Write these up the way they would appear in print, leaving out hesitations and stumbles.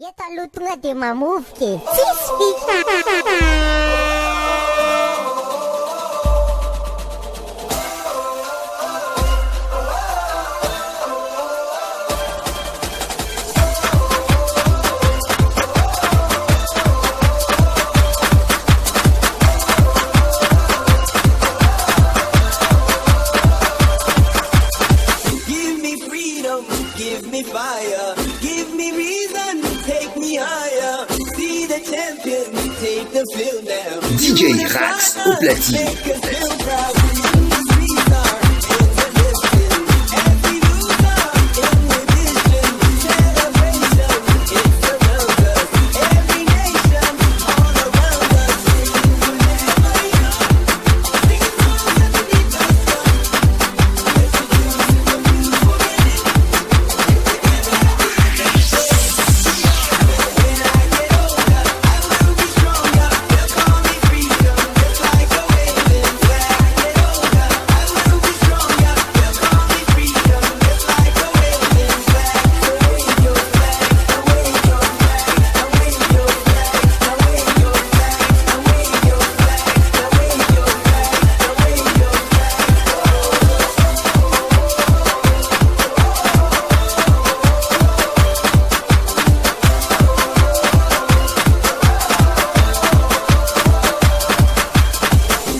Ya taluto nga di ma-move ke. Sisi. Give me freedom, give me fire, give me reason, take me higher. See the champion, take the field now. DJ Rax au platine. Make us feel proud. We are in the listen. Every loser in the vision. Celebration, it surrounds us. Every nation all around us. Sing forever young. Sing songs underneath the sun. Let's introduce the beautiful beginning. When I get older, I will be stronger. They'll call me freedom, just like a waving flag. Get older, I will be stronger. They'll call me freedom, just like a waving flag. Wave your flag, wave your flag, wave your flag, wave your flag, wave your flag, wave your flag, wave your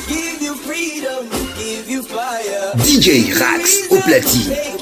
Give you freedom, give you fire. DJ Rax au platine. Take